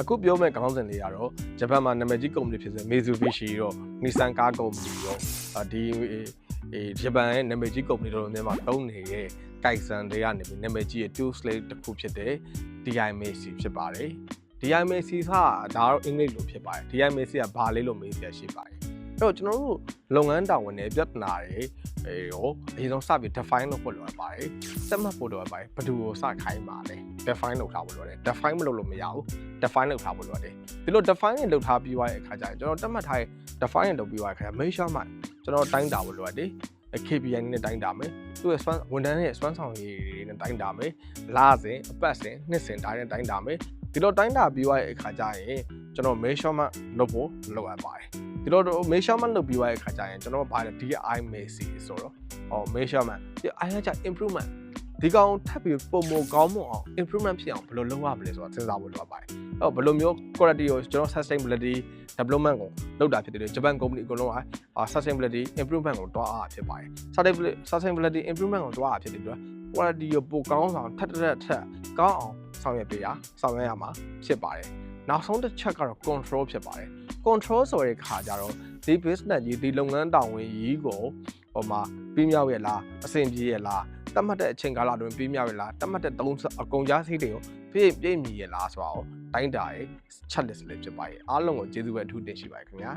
အခုပြောမဲ့ခေါင်းစဉ်လေးကတော့ဂျပန်မှာနာမည်ကြီးကုမ္ပဏီဖြစ်တဲ့ Mitsubishi ရော Nissan ကားကုမ္ပဏီရောဒီဂျပန်ရဲ့နာမည်ကြီးကုမ္ပဏီတို့နဲ့မှာတုံးနေတဲ့ Kaizen တွေကနေပြီးနာမည်ကြီးရဲ့ tool slate တစ်ခုဖြစ်တဲ့ DIMC ဖြစ်ပါတယ် DIMC ကဒါတော့အင်္ဂလိပ်လိုဖြစ်ပါတယ် DIMC ကဘာလဲလို့မေးပြရှိပါတယ်အဲ့တော့ကျွန်တော်တို့လုပ်ငန်းတာဝန်တွေပြဿနာတွေရောအရင်ဆုံးစပြီး define လုပ်ဖို့လိုပါတယ်စက်မှတ်ဖို့လိုပါတယ်ဘယ်သူကိုစခိုင်းပါလဲ define လုပ်ထားဖို့လိုတယ် define မလုပ်လို့မရဘူး define လုပ်ထားဖို့လိုတယ်ဒီလို define လုပ်ထားပြီးသွားတဲ့အခါကျရင်ကျွန်တော်တတ်မှတ်ထားတဲ့ define လုပ်ပြီးသွားတဲ့အခါ measurement ကျွန်တော်တိုင်းတာဖို့လိုတယ် KPI နဲ့တိုင်းတာမယ်သူ့ရဲ့ဝန်ထမ်းရဲ့စွမ်းဆောင်ရည်တွေနဲ့တိုင်းတာမယ်လစဉ်အပတ်စဉ်နှစ်စဉ်တိုင်းနဲ့တိုင်းတာမယ်ဒီလိုတိုင်းတာပြီးသွားတဲ့အခါကျရင်ကျွန်တော် measurement လုပ်ဖို့လိုအပ်ပါတယ်ဒီလို measurement လုပ်ပြီးသွားတဲ့အခါကျရင်ကျွန်တော်ဘာလဲ DIMC ဆိုတော့measurement ဒီ I က improvement ဒီကောင်ထပ်ပြီးပုံမကောင်းမအောင် improvement ဖြစ်အောင်ဘယ်လိုလုပ်ရမလဲဆိုတာစဉ်းစားဖို့လိုပါတယ်အဲ့တော့ဘယ်လိုမျိုး quality ကိုကျွန်တော် sustainability development ကိုလုပ်တာဖြစ်တယ်ဂျပန်ကုမ္ပဏီအကုန်လုံးက sustainability improvement ကိုတွားအားဖြစ်ပါတယ် sustainability improvement ကိုတွားအားဖြစ်တဲ့အတွက် quality ကိုပိုကောင်းအောင်ထပ်ကောင်းအောင်ဆောင်ရွက်ပေးရမှာဖြစ်ပါတယ်နောက်ဆုံးတစ်ချက်ကတော့ control ဖြစ်ပါတယ် control ဆိုတဲ့ခါကျတော့ဒီ business ကြီးဒီလုပ်ငန်းတာဝန်ကြီးကိုဟိုမှာပြီးမြောက်ရဲ့လားအဆင်ပြေရဲ့လားတတ်မှတ်တဲ့အချိန်ကာလအတွင်းပြီးမြောက်ရဲ့လားတတ်မှတ်တဲ့အကုန်ကြားစိတ်တွေကိုပြည့်မီရဲ့လားဆိုတော့တိုင်းတာရဲ့ checklist လေးဖြစ်ပါရဲ့အားလုံးကိုကျေးဇူးပဲအထူးတင်ရှိပါတယ်ခင်ဗျာ